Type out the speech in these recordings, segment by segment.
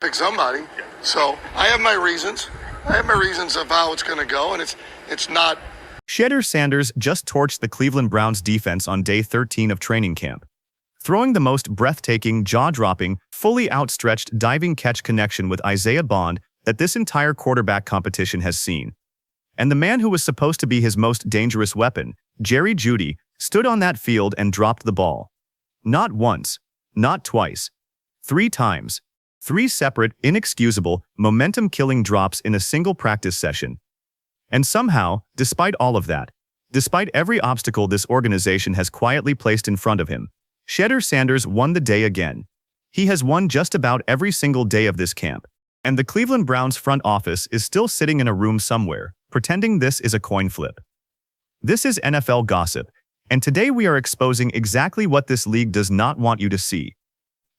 pick somebody. So I have my reasons. I have my reasons of how it's going to go, and it's not. Shedeur Sanders just torched the Cleveland Browns defense on day 13 of training camp, throwing the most breathtaking, jaw-dropping, fully outstretched diving catch connection with Isaiah Bond that this entire quarterback competition has seen. And the man who was supposed to be his most dangerous weapon, Jerry Jeudy, stood on that field and dropped the ball. Not once, not twice, 3 times. 3 separate, inexcusable, momentum-killing drops in a single practice session. And somehow, despite all of that, despite every obstacle this organization has quietly placed in front of him, Shedeur Sanders won the day again. He has won just about every single day of this camp. And the Cleveland Browns front office is still sitting in a room somewhere, pretending this is a coin flip. This is NFL gossip, and today we are exposing exactly what this league does not want you to see.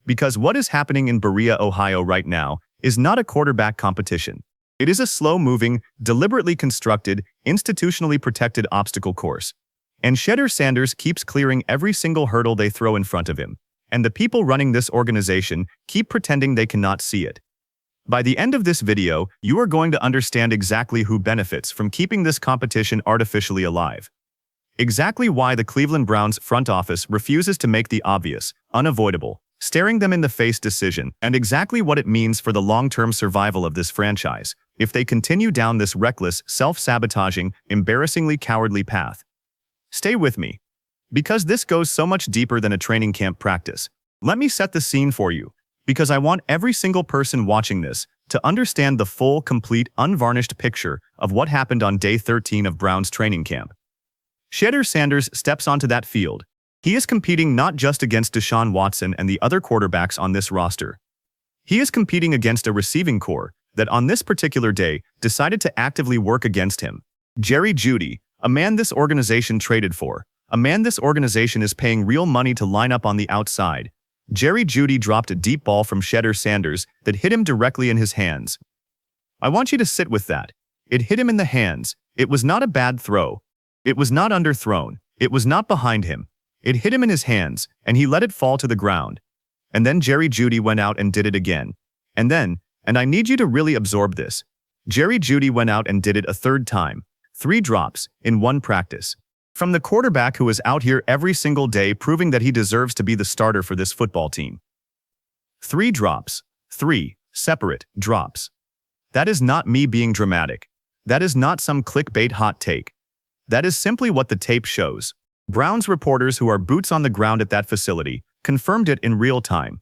Because what is happening in Berea, Ohio right now is not a quarterback competition. It is a slow-moving, deliberately constructed, institutionally protected obstacle course. And Shedeur Sanders keeps clearing every single hurdle they throw in front of him. And the people running this organization keep pretending they cannot see it. By the end of this video, you are going to understand exactly who benefits from keeping this competition artificially alive. Exactly why the Cleveland Browns front office refuses to make the obvious, unavoidable, staring them in the face decision, and exactly what it means for the long-term survival of this franchise if they continue down this reckless, self-sabotaging, embarrassingly cowardly path. Stay with me, because this goes so much deeper than a training camp practice. Let me set the scene for you, because I want every single person watching this to understand the full, complete, unvarnished picture of what happened on day 13 of Browns training camp. Shedeur Sanders steps onto that field. He is competing not just against Deshaun Watson and the other quarterbacks on this roster. He is competing against a receiving corps that on this particular day decided to actively work against him. Jerry Jeudy, a man this organization traded for, a man this organization is paying real money to line up on the outside. Jerry Jeudy dropped a deep ball from Shedeur Sanders that hit him directly in his hands. I want you to sit with that. It hit him in the hands. It was not a bad throw. It was not underthrown. It was not behind him. It hit him in his hands, and he let it fall to the ground. And then Jerry Jeudy went out and did it again. And I need you to really absorb this. Jerry Jeudy went out and did it a 3rd time. 3 drops, in 1 practice. From the quarterback who is out here every single day proving that he deserves to be the starter for this football team. 3 drops. 3 separate drops. That is not me being dramatic. That is not some clickbait hot take. That is simply what the tape shows. Browns reporters who are boots on the ground at that facility confirmed it in real time.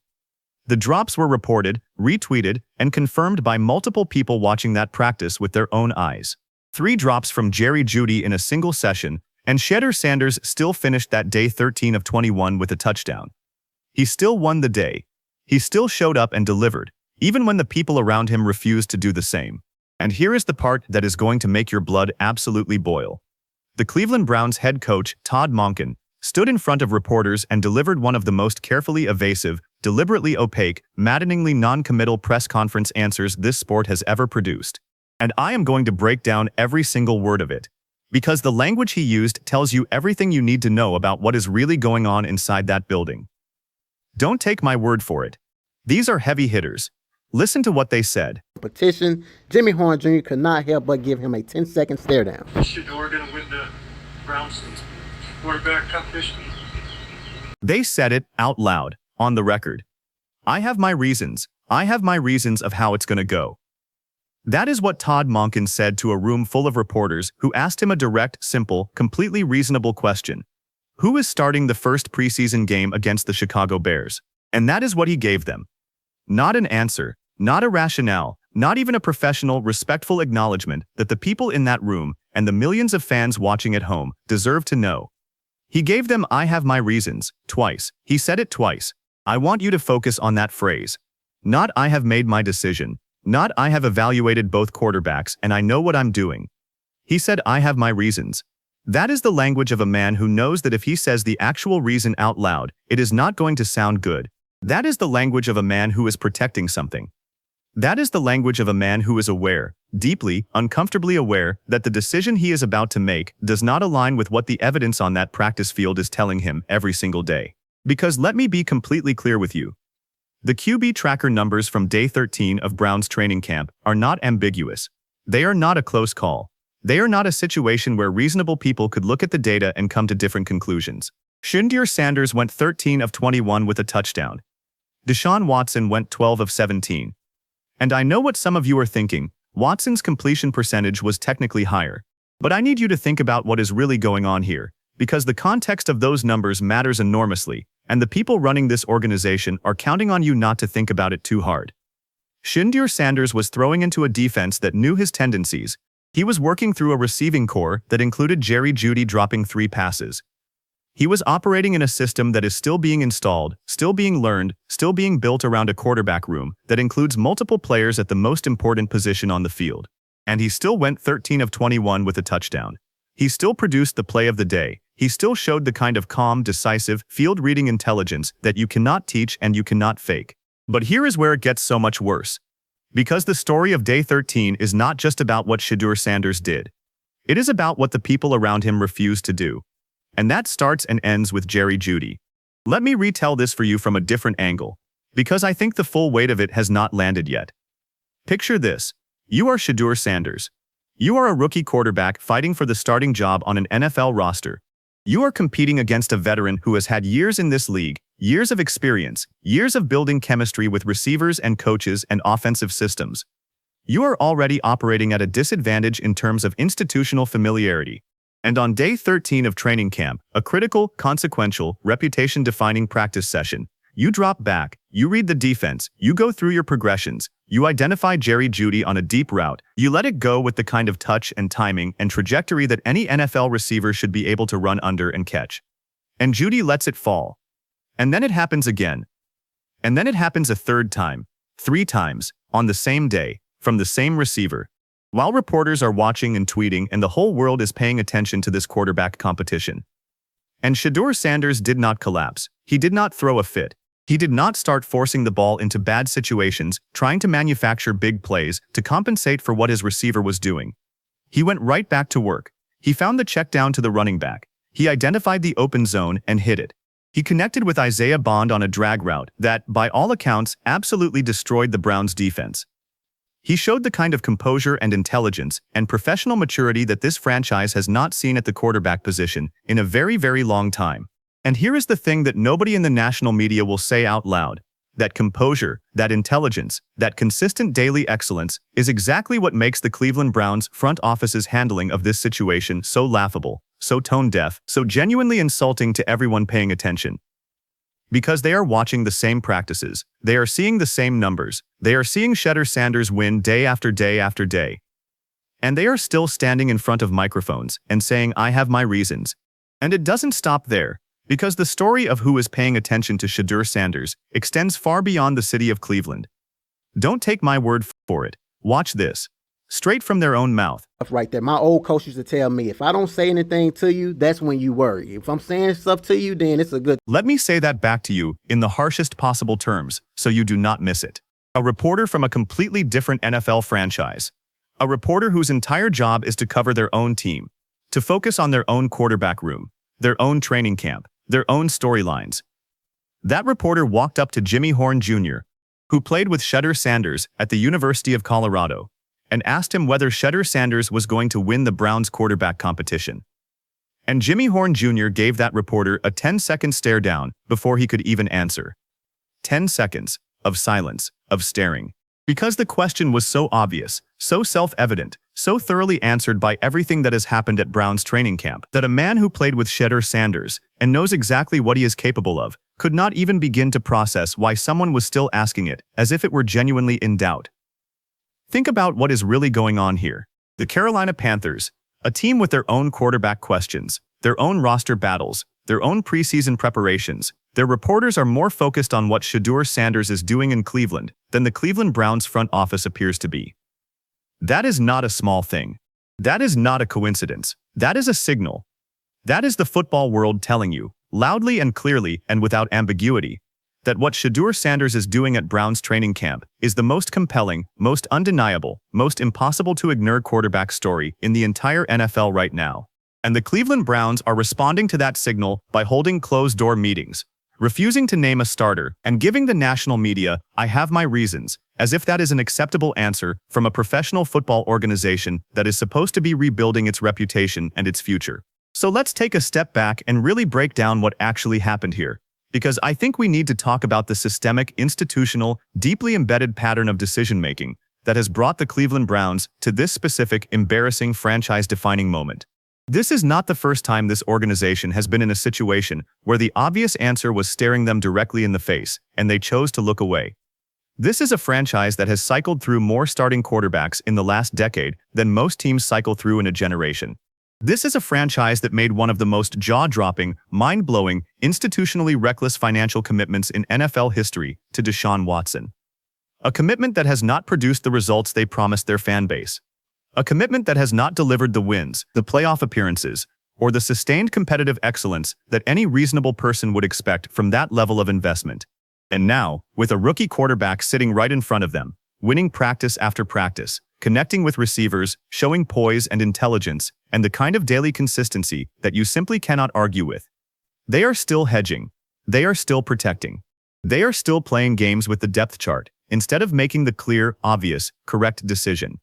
The drops were reported, retweeted, and confirmed by multiple people watching that practice with their own eyes. 3 drops from Jerry Jeudy in a single session, and Shedeur Sanders still finished that day 13 of 21 with a touchdown. He still won the day. He still showed up and delivered, even when the people around him refused to do the same. And here is the part that is going to make your blood absolutely boil. The Cleveland Browns head coach, Todd Monken, stood in front of reporters and delivered one of the most carefully evasive, deliberately opaque, maddeningly non-committal press conference answers this sport has ever produced. And I am going to break down every single word of it, because the language he used tells you everything you need to know about what is really going on inside that building. Don't take my word for it. These are heavy hitters. Listen to what they said. Petition, Jimmy Horn Jr. could not help but give him a 10-second stare down. Is Shedeur going to win the Browns quarterback competition? They said it out loud, on the record. I have my reasons. I have my reasons of how it's going to go. That is what Todd Monken said to a room full of reporters who asked him a direct, simple, completely reasonable question. Who is starting the first preseason game against the Chicago Bears? And that is what he gave them. Not an answer, not a rationale, not even a professional, respectful acknowledgement that the people in that room and the millions of fans watching at home deserve to know. He gave them "I have my reasons" twice. He said it twice. I want you to focus on that phrase. Not "I have made my decision." Not "I have evaluated both quarterbacks and I know what I'm doing." He said "I have my reasons." That is the language of a man who knows that if he says the actual reason out loud, it is not going to sound good. That is the language of a man who is protecting something. That is the language of a man who is aware, deeply, uncomfortably aware, that the decision he is about to make does not align with what the evidence on that practice field is telling him every single day. Because let me be completely clear with you. The QB tracker numbers from day 13 of Browns training camp are not ambiguous. They are not a close call. They are not a situation where reasonable people could look at the data and come to different conclusions. Shedeur Sanders went 13 of 21 with a touchdown. Deshaun Watson went 12 of 17. And I know what some of you are thinking. Watson's completion percentage was technically higher. But I need you to think about what is really going on here, because the context of those numbers matters enormously, and the people running this organization are counting on you not to think about it too hard. Shedeur Sanders was throwing into a defense that knew his tendencies. He was working through a receiving core that included Jerry Jeudy dropping 3 passes. He was operating in a system that is still being installed, still being learned, still being built around a quarterback room that includes multiple players at the most important position on the field. And he still went 13 of 21 with a touchdown. He still produced the play of the day. He still showed the kind of calm, decisive, field-reading intelligence that you cannot teach and you cannot fake. But here is where it gets so much worse. Because the story of day 13 is not just about what Shedeur Sanders did. It is about what the people around him refused to do. And that starts and ends with Jerry Jeudy. Let me retell this for you from a different angle, because I think the full weight of it has not landed yet. Picture this. You are Shedeur Sanders. You are a rookie quarterback fighting for the starting job on an NFL roster. You are competing against a veteran who has had years in this league, years of experience, years of building chemistry with receivers and coaches and offensive systems. You are already operating at a disadvantage in terms of institutional familiarity. And on day 13 of training camp, a critical, consequential, reputation-defining practice session, you drop back, you read the defense, you go through your progressions, you identify Jerry Jeudy on a deep route, you let it go with the kind of touch and timing and trajectory that any NFL receiver should be able to run under and catch. And Jeudy lets it fall. And then it happens again. And then it happens a third time, 3 times, on the same day, from the same receiver. While reporters are watching and tweeting and the whole world is paying attention to this quarterback competition. And Shedeur Sanders did not collapse. He did not throw a fit. He did not start forcing the ball into bad situations, trying to manufacture big plays to compensate for what his receiver was doing. He went right back to work. He found the check down to the running back. He identified the open zone and hit it. He connected with Isaiah Bond on a drag route that, by all accounts, absolutely destroyed the Browns' defense. He showed the kind of composure and intelligence and professional maturity that this franchise has not seen at the quarterback position in a very, very long time. And here is the thing that nobody in the national media will say out loud. That composure, that intelligence, that consistent daily excellence is exactly what makes the Cleveland Browns front office's handling of this situation so laughable, so tone-deaf, so genuinely insulting to everyone paying attention. Because they are watching the same practices, they are seeing the same numbers, they are seeing Shedeur Sanders win day after day after day. And they are still standing in front of microphones and saying, I have my reasons. And it doesn't stop there, because the story of who is paying attention to Shedeur Sanders extends far beyond the city of Cleveland. Don't take my word for it. Watch this. Straight from their own mouth. Right there. My old coach used to tell me, if I don't say anything to you, that's when you worry. If I'm saying stuff to you, then it's a good. Let me say that back to you in the harshest possible terms, so you do not miss it. A reporter from a completely different NFL franchise. A reporter whose entire job is to cover their own team, to focus on their own quarterback room, their own training camp, their own storylines. That reporter walked up to Jimmy Horn Jr., who played with Shedeur Sanders at the University of Colorado, and asked him whether Shedeur Sanders was going to win the Browns quarterback competition. And Jimmy Horn Jr. gave that reporter a 10-second stare down before he could even answer. 10 seconds of silence, of staring. Because the question was so obvious, so self-evident, so thoroughly answered by everything that has happened at Browns training camp, that a man who played with Shedeur Sanders and knows exactly what he is capable of could not even begin to process why someone was still asking it, as if it were genuinely in doubt. Think about what is really going on here. The Carolina Panthers, a team with their own quarterback questions, their own roster battles, their own preseason preparations. Their reporters are more focused on what Shedeur Sanders is doing in Cleveland than the Cleveland Browns front office appears to be. That is not a small thing. That is not a coincidence. That is a signal. That is the football world telling you, loudly and clearly and without ambiguity, that what Shedeur Sanders is doing at Browns training camp is the most compelling, most undeniable, most impossible to ignore quarterback story in the entire NFL right now. And the Cleveland Browns are responding to that signal by holding closed-door meetings, refusing to name a starter, and giving the national media, "I have my reasons," as if that is an acceptable answer from a professional football organization that is supposed to be rebuilding its reputation and its future. So let's take a step back and really break down what actually happened here, because I think we need to talk about the systemic, institutional, deeply embedded pattern of decision-making that has brought the Cleveland Browns to this specific, embarrassing, franchise-defining moment. This is not the first time this organization has been in a situation where the obvious answer was staring them directly in the face, and they chose to look away. This is a franchise that has cycled through more starting quarterbacks in the last decade than most teams cycle through in a generation. This is a franchise that made one of the most jaw-dropping, mind-blowing, institutionally reckless financial commitments in NFL history to Deshaun Watson. A commitment that has not produced the results they promised their fan base. A commitment that has not delivered the wins, the playoff appearances, or the sustained competitive excellence that any reasonable person would expect from that level of investment. And now, with a rookie quarterback sitting right in front of them, winning practice after practice, connecting with receivers, showing poise and intelligence, and the kind of daily consistency that you simply cannot argue with. They are still hedging. They are still protecting. They are still playing games with the depth chart, instead of making the clear, obvious, correct decision.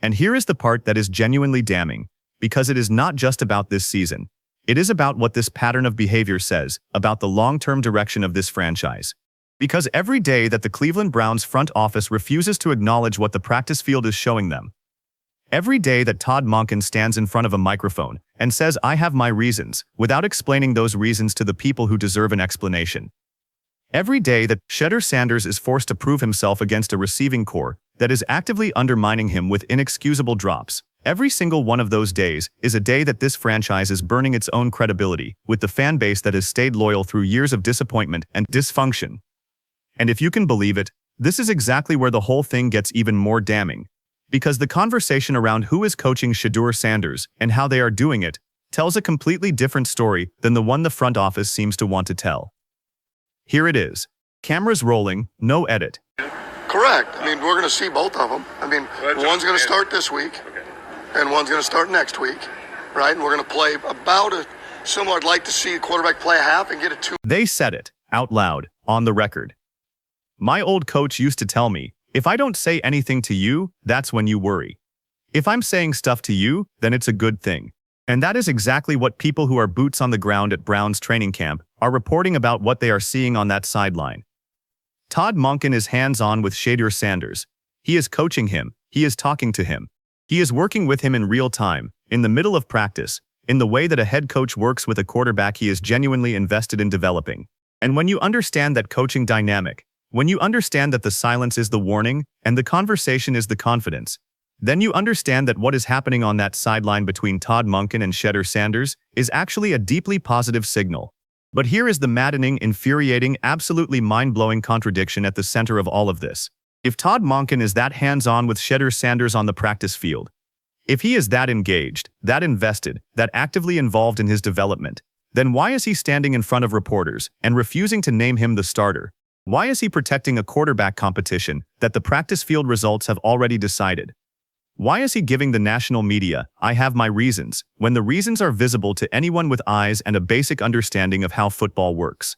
And here is the part that is genuinely damning, because it is not just about this season. It is about what this pattern of behavior says about the long-term direction of this franchise. Because every day that the Cleveland Browns front office refuses to acknowledge what the practice field is showing them, every day that Todd Monken stands in front of a microphone and says, "I have my reasons," without explaining those reasons to the people who deserve an explanation, every day that Shedeur is forced to prove himself against a receiving corps that is actively undermining him with inexcusable drops, every single one of those days is a day that this franchise is burning its own credibility with the fan base that has stayed loyal through years of disappointment and dysfunction. And if you can believe it, this is exactly where the whole thing gets even more damning. Because the conversation around who is coaching Shedeur and how they are doing it tells a completely different story than the one the front office seems to want to tell. Here it is. Cameras rolling, no edit. Correct. I mean, we're going to see both of them. I mean, one's going to start this week, and one's going to start next week, right? And we're going to play about a similar. I'd like to see a quarterback play a half and get it 2. They said it, out loud, on the record. My old coach used to tell me, if I don't say anything to you, that's when you worry. If I'm saying stuff to you, then it's a good thing. And that is exactly what people who are boots on the ground at Browns training camp are reporting about what they are seeing on that sideline. Todd Monken is hands-on with Shedeur. He is coaching him, he is talking to him. He is working with him in real time, in the middle of practice, in the way that a head coach works with a quarterback he is genuinely invested in developing. And when you understand that coaching dynamic, when you understand that the silence is the warning and the conversation is the confidence, then you understand that what is happening on that sideline between Todd Monken and Shedeur is actually a deeply positive signal. But here is the maddening, infuriating, absolutely mind-blowing contradiction at the center of all of this. If Todd Monken is that hands-on with Shedeur on the practice field, if he is that engaged, that invested, that actively involved in his development, then why is he standing in front of reporters and refusing to name him the starter? Why is he protecting a quarterback competition that the practice field results have already decided? Why is he giving the national media, "I have my reasons," when the reasons are visible to anyone with eyes and a basic understanding of how football works?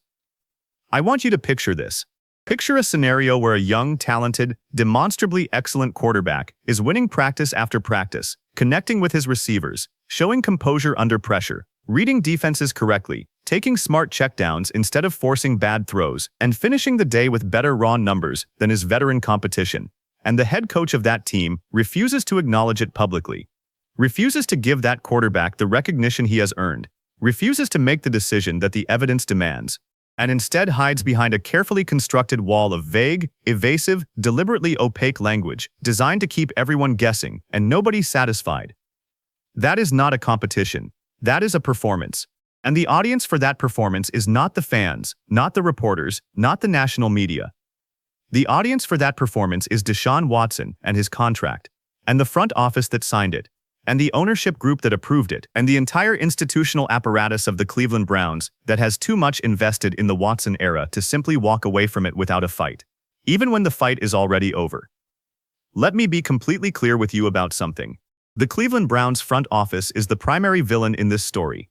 I want you to picture this. Picture a scenario where a young, talented, demonstrably excellent quarterback is winning practice after practice, connecting with his receivers, showing composure under pressure, reading defenses correctly, taking smart checkdowns instead of forcing bad throws, and finishing the day with better raw numbers than his veteran competition. And the head coach of that team refuses to acknowledge it publicly, refuses to give that quarterback the recognition he has earned, refuses to make the decision that the evidence demands, and instead hides behind a carefully constructed wall of vague, evasive, deliberately opaque language designed to keep everyone guessing and nobody satisfied. That is not a competition. That is a performance. And the audience for that performance is not the fans, not the reporters, not the national media. The audience for that performance is Deshaun Watson and his contract, and the front office that signed it, and the ownership group that approved it, and the entire institutional apparatus of the Cleveland Browns that has too much invested in the Watson era to simply walk away from it without a fight, even when the fight is already over. Let me be completely clear with you about something. The Cleveland Browns front office is the primary villain in this story.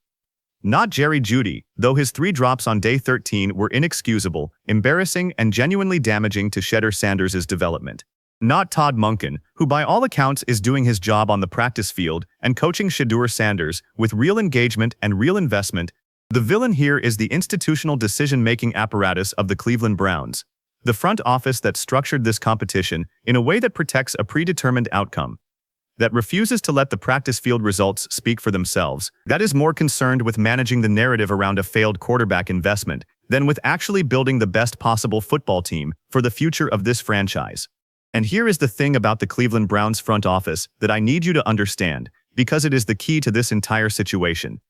Not Jerry Jeudy, though his 3 drops on day 13 were inexcusable, embarrassing, and genuinely damaging to Shedeur Sanders' development. Not Todd Monken, who by all accounts is doing his job on the practice field and coaching Shedeur Sanders with real engagement and real investment. The villain here is the institutional decision-making apparatus of the Cleveland Browns, the front office that structured this competition in a way that protects a predetermined outcome, that refuses to let the practice field results speak for themselves, that is more concerned with managing the narrative around a failed quarterback investment than with actually building the best possible football team for the future of this franchise. And here is the thing about the Cleveland Browns front office that I need you to understand, because it is the key to this entire situation.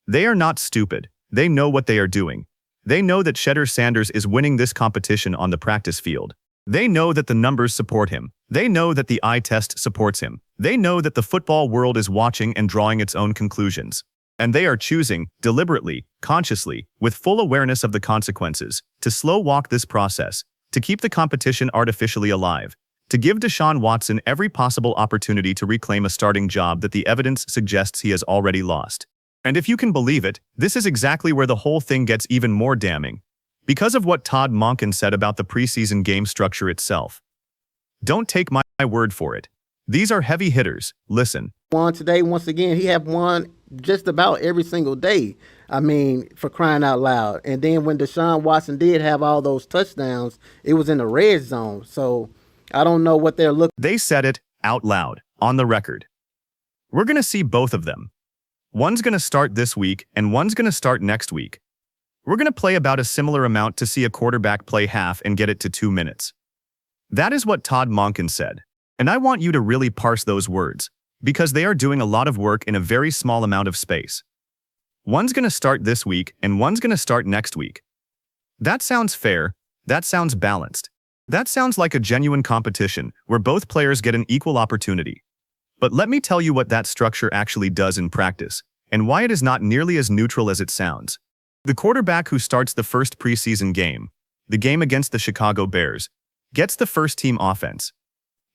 They are not stupid. They know what they are doing. They know that Shedeur Sanders is winning this competition on the practice field. They know that the numbers support him. They know that the eye test supports him. They know that the football world is watching and drawing its own conclusions. And they are choosing, deliberately, consciously, with full awareness of the consequences, to slow walk this process, to keep the competition artificially alive, to give Deshaun Watson every possible opportunity to reclaim a starting job that the evidence suggests he has already lost. And if you can believe it, this is exactly where the whole thing gets even more damning, because of what Todd Monken said about the preseason game structure itself. Don't take my word for it. These are heavy hitters. Listen. Won today, once again, he have won just about every single day. I mean, for crying out loud. And then when Deshaun Watson did have all those touchdowns, it was in the red zone. So I don't know what they're looking. They said it out loud, on the record. We're going to see both of them. One's going to start this week, and one's going to start next week. We're going to play about a similar amount to see a quarterback play half and get it to 2 minutes. That is what Todd Monken said. And I want you to really parse those words, because they are doing a lot of work in a very small amount of space. One's going to start this week, and one's going to start next week. That sounds fair. That sounds balanced. That sounds like a genuine competition where both players get an equal opportunity. But let me tell you what that structure actually does in practice, and why it is not nearly as neutral as it sounds. The quarterback who starts the first preseason game, the game against the Chicago Bears, gets the first-team offense.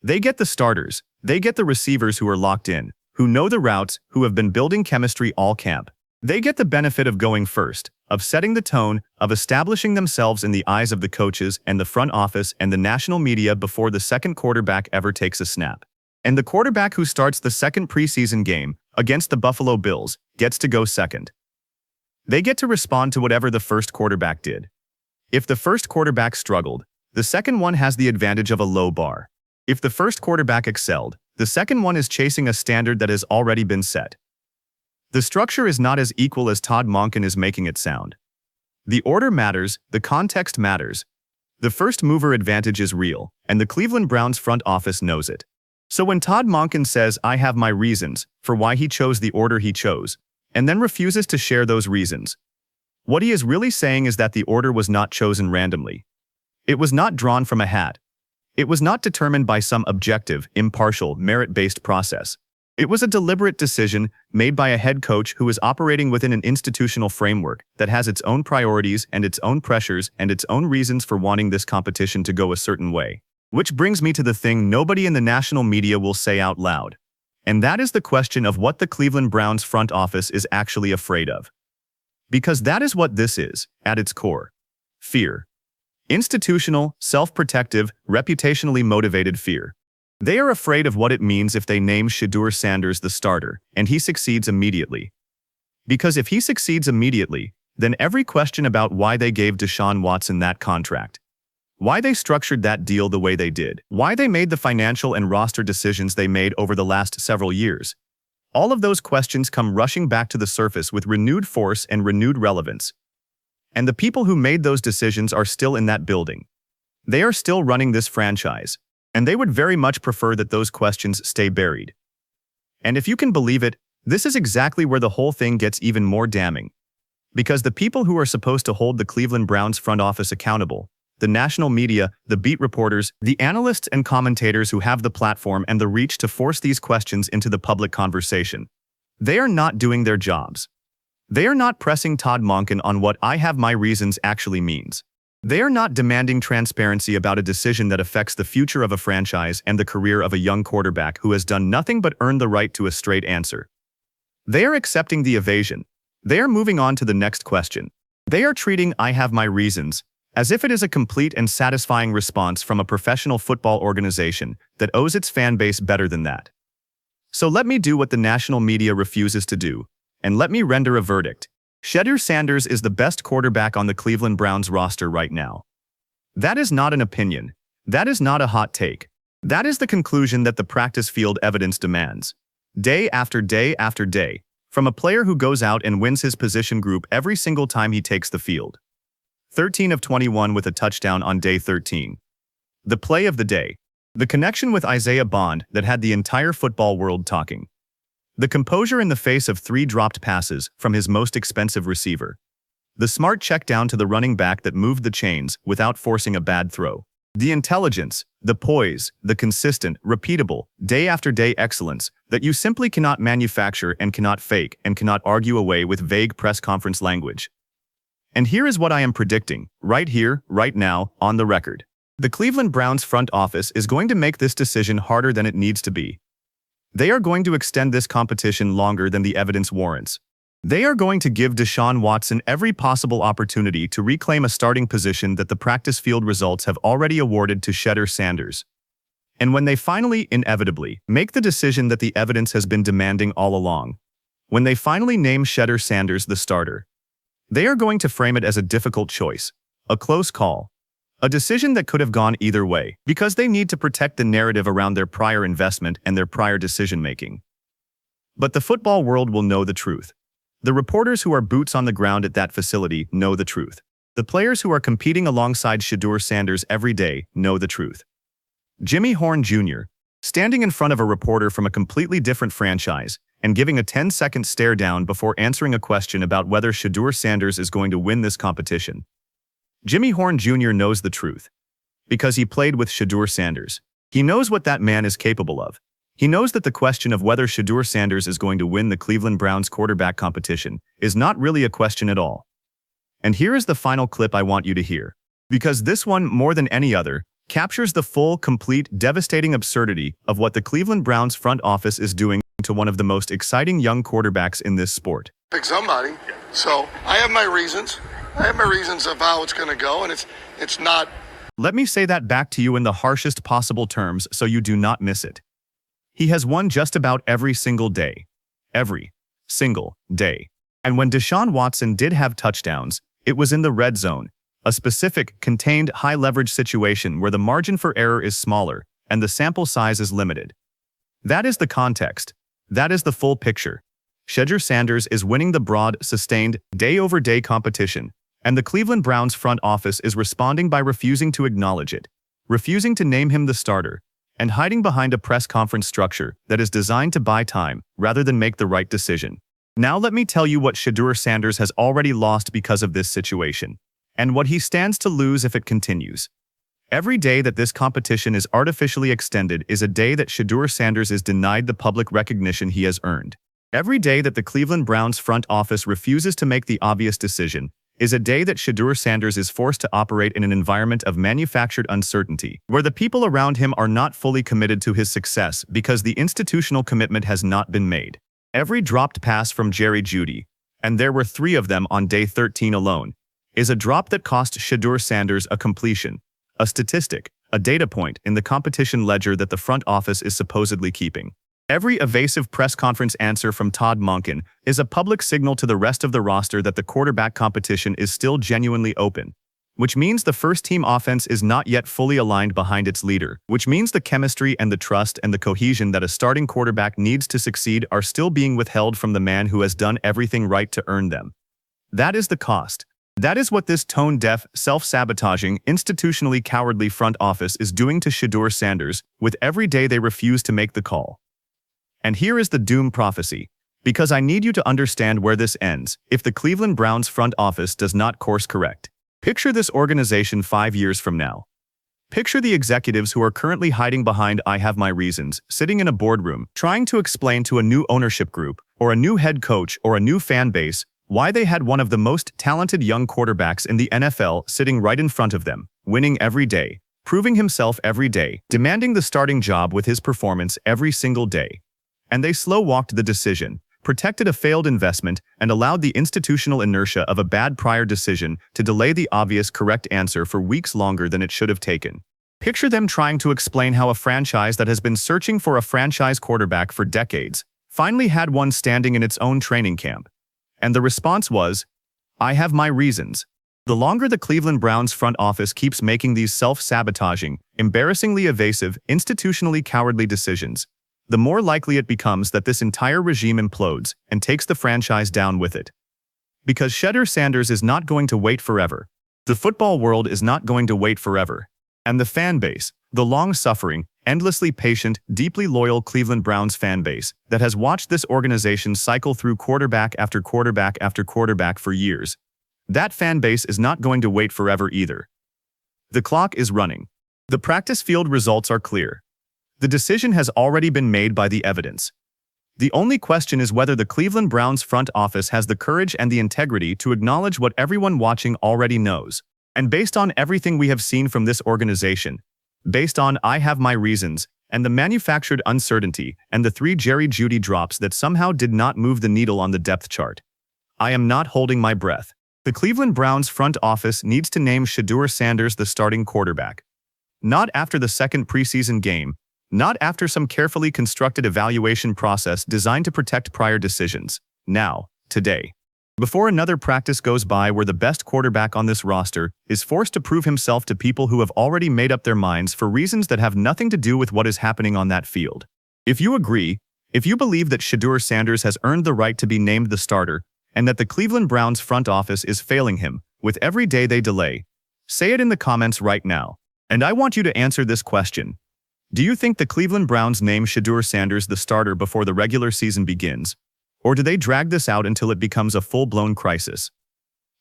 They get the starters. They get the receivers who are locked in, who know the routes, who have been building chemistry all camp. They get the benefit of going first, of setting the tone, of establishing themselves in the eyes of the coaches and the front office and the national media before the second quarterback ever takes a snap. And the quarterback who starts the second preseason game against the Buffalo Bills gets to go second. They get to respond to whatever the first quarterback did. If the first quarterback struggled, the second one has the advantage of a low bar. If the first quarterback excelled, the second one is chasing a standard that has already been set. The structure is not as equal as Todd Monken is making it sound. The order matters, the context matters. The first mover advantage is real, and the Cleveland Browns front office knows it. So when Todd Monken says, "I have my reasons" for why he chose the order he chose, and then refuses to share those reasons, what he is really saying is that the order was not chosen randomly. It was not drawn from a hat. It was not determined by some objective, impartial, merit-based process. It was a deliberate decision made by a head coach who is operating within an institutional framework that has its own priorities and its own pressures and its own reasons for wanting this competition to go a certain way. Which brings me to the thing nobody in the national media will say out loud. And that is the question of what the Cleveland Browns front office is actually afraid of. Because that is what this is, at its core. Fear. Institutional, self-protective, reputationally motivated fear. They are afraid of what it means if they name Shedeur Sanders the starter, and he succeeds immediately. Because if he succeeds immediately, then every question about why they gave Deshaun Watson that contract, why they structured that deal the way they did, why they made the financial and roster decisions they made over the last several years, all of those questions come rushing back to the surface with renewed force and renewed relevance. And the people who made those decisions are still in that building. They are still running this franchise, and they would very much prefer that those questions stay buried. And if you can believe it, this is exactly where the whole thing gets even more damning. Because the people who are supposed to hold the Cleveland Browns front office accountable, the national media, the beat reporters, the analysts and commentators who have the platform and the reach to force these questions into the public conversation, they are not doing their jobs. They are not pressing Todd Monken on what "I have my reasons" actually means. They are not demanding transparency about a decision that affects the future of a franchise and the career of a young quarterback who has done nothing but earn the right to a straight answer. They are accepting the evasion. They are moving on to the next question. They are treating "I have my reasons" as if it is a complete and satisfying response from a professional football organization that owes its fan base better than that. So let me do what the national media refuses to do, and let me render a verdict. Shedeur Sanders is the best quarterback on the Cleveland Browns roster right now. That is not an opinion. That is not a hot take. That is the conclusion that the practice field evidence demands. Day after day after day, from a player who goes out and wins his position group every single time he takes the field. 13 of 21 with a touchdown on day 13. The play of the day. The connection with Isaiah Bond that had the entire football world talking. The composure in the face of 3 dropped passes from his most expensive receiver. The smart check down to the running back that moved the chains without forcing a bad throw. The intelligence, the poise, the consistent, repeatable, day after day excellence that you simply cannot manufacture and cannot fake and cannot argue away with vague press conference language. And here is what I am predicting, right here, right now, on the record. The Cleveland Browns front office is going to make this decision harder than it needs to be. They are going to extend this competition longer than the evidence warrants. They are going to give Deshaun Watson every possible opportunity to reclaim a starting position that the practice field results have already awarded to Shedeur Sanders. And when they finally, inevitably, make the decision that the evidence has been demanding all along, when they finally name Shedeur Sanders the starter, they are going to frame it as a difficult choice, a close call, a decision that could have gone either way, because they need to protect the narrative around their prior investment and their prior decision-making. But the football world will know the truth. The reporters who are boots on the ground at that facility know the truth. The players who are competing alongside Shedeur Sanders every day know the truth. Jimmy Horn Jr., standing in front of a reporter from a completely different franchise and giving a 10-second stare down before answering a question about whether Shedeur Sanders is going to win this competition. Jimmy Horn Jr. knows the truth. Because he played with Shedeur Sanders. He knows what that man is capable of. He knows that the question of whether Shedeur Sanders is going to win the Cleveland Browns quarterback competition is not really a question at all. And here is the final clip I want you to hear. Because this one, more than any other, captures the full, complete, devastating absurdity of what the Cleveland Browns front office is doing to one of the most exciting young quarterbacks in this sport. Pick somebody. So I have my reasons. I have my reasons of how it's going to go, and it's not. Let me say that back to you in the harshest possible terms so you do not miss it. He has won just about every single day. Every single day. And when Deshaun Watson did have touchdowns, it was in the red zone, a specific, contained, high-leverage situation where the margin for error is smaller and the sample size is limited. That is the context. That is the full picture. Shedeur Sanders is winning the broad, sustained, day-over-day competition, and the Cleveland Browns front office is responding by refusing to acknowledge it, refusing to name him the starter, and hiding behind a press conference structure that is designed to buy time rather than make the right decision. Now let me tell you what Shedeur Sanders has already lost because of this situation, and what he stands to lose if it continues. Every day that this competition is artificially extended is a day that Shedeur Sanders is denied the public recognition he has earned. Every day that the Cleveland Browns front office refuses to make the obvious decision is a day that Shedeur Sanders is forced to operate in an environment of manufactured uncertainty, where the people around him are not fully committed to his success because the institutional commitment has not been made. Every dropped pass from Jerry Jeudy, and there were 3 of them on day 13 alone, is a drop that cost Shedeur Sanders a completion, a statistic, a data point in the competition ledger that the front office is supposedly keeping. Every evasive press conference answer from Todd Monken is a public signal to the rest of the roster that the quarterback competition is still genuinely open, which means the first-team offense is not yet fully aligned behind its leader, which means the chemistry and the trust and the cohesion that a starting quarterback needs to succeed are still being withheld from the man who has done everything right to earn them. That is the cost. That is what this tone-deaf, self-sabotaging, institutionally cowardly front office is doing to Shedeur Sanders with every day they refuse to make the call. And here is the doom prophecy, because I need you to understand where this ends if the Cleveland Browns front office does not course correct. Picture this organization 5 years from now. Picture the executives who are currently hiding behind "I have my reasons," sitting in a boardroom, trying to explain to a new ownership group, or a new head coach, or a new fan base, why they had one of the most talented young quarterbacks in the NFL sitting right in front of them, winning every day, proving himself every day, demanding the starting job with his performance every single day. And they slow-walked the decision, protected a failed investment, and allowed the institutional inertia of a bad prior decision to delay the obvious correct answer for weeks longer than it should have taken. Picture them trying to explain how a franchise that has been searching for a franchise quarterback for decades finally had one standing in its own training camp. And the response was, "I have my reasons." The longer the Cleveland Browns front office keeps making these self-sabotaging, embarrassingly evasive, institutionally cowardly decisions, the more likely it becomes that this entire regime implodes and takes the franchise down with it. Because Shedeur Sanders is not going to wait forever. The football world is not going to wait forever. And the fan base, the long-suffering, endlessly patient, deeply loyal Cleveland Browns fan base that has watched this organization cycle through quarterback after quarterback after quarterback for years, that fan base is not going to wait forever either. The clock is running. The practice field results are clear. The decision has already been made by the evidence. The only question is whether the Cleveland Browns front office has the courage and the integrity to acknowledge what everyone watching already knows. And based on everything we have seen from this organization, based on "I have my reasons," and the manufactured uncertainty, and the 3 Jerry Jeudy drops that somehow did not move the needle on the depth chart, I am not holding my breath. The Cleveland Browns front office needs to name Shedeur Sanders the starting quarterback. Not after the second preseason game, not after some carefully constructed evaluation process designed to protect prior decisions. Now, today. Before another practice goes by where the best quarterback on this roster is forced to prove himself to people who have already made up their minds for reasons that have nothing to do with what is happening on that field. If you agree, if you believe that Shedeur Sanders has earned the right to be named the starter, and that the Cleveland Browns front office is failing him with every day they delay, say it in the comments right now. And I want you to answer this question. Do you think the Cleveland Browns name Shedeur Sanders the starter before the regular season begins? Or do they drag this out until it becomes a full-blown crisis?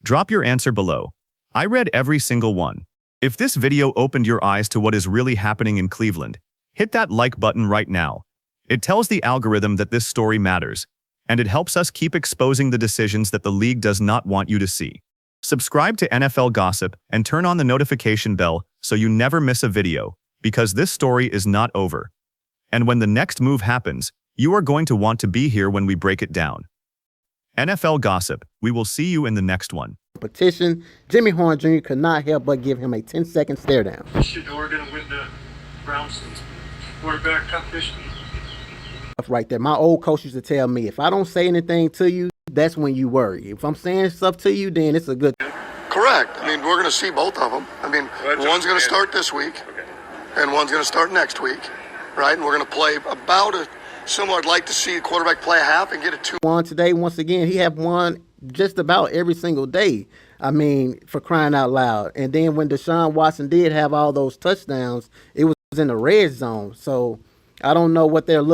Drop your answer below. I read every single one. If this video opened your eyes to what is really happening in Cleveland, hit that like button right now. It tells the algorithm that this story matters, and it helps us keep exposing the decisions that the league does not want you to see. Subscribe to NFL Gossip and turn on the notification bell so you never miss a video, because this story is not over. And when the next move happens, you are going to want to be here when we break it down. NFL Gossip, we will see you in the next one. Petition, Jimmy Horn Jr. could not help but give him a 10-second stare down. Shedeur gonna win the Browns quarterback competition? Right there. My old coach used to tell me, if I don't say anything to you, that's when you worry. If I'm saying stuff to you, then it's a good thing. Correct. I mean, we're going to see both of them. I mean, one's going to start this week, and one's going to start next week, right? And we're going to play about a similar. I'd like to see the quarterback play a half and get a 2. Won today, once again, he have won just about every single day. I mean, for crying out loud. And then when Deshaun Watson did have all those touchdowns, it was in the red zone. So I don't know what they're looking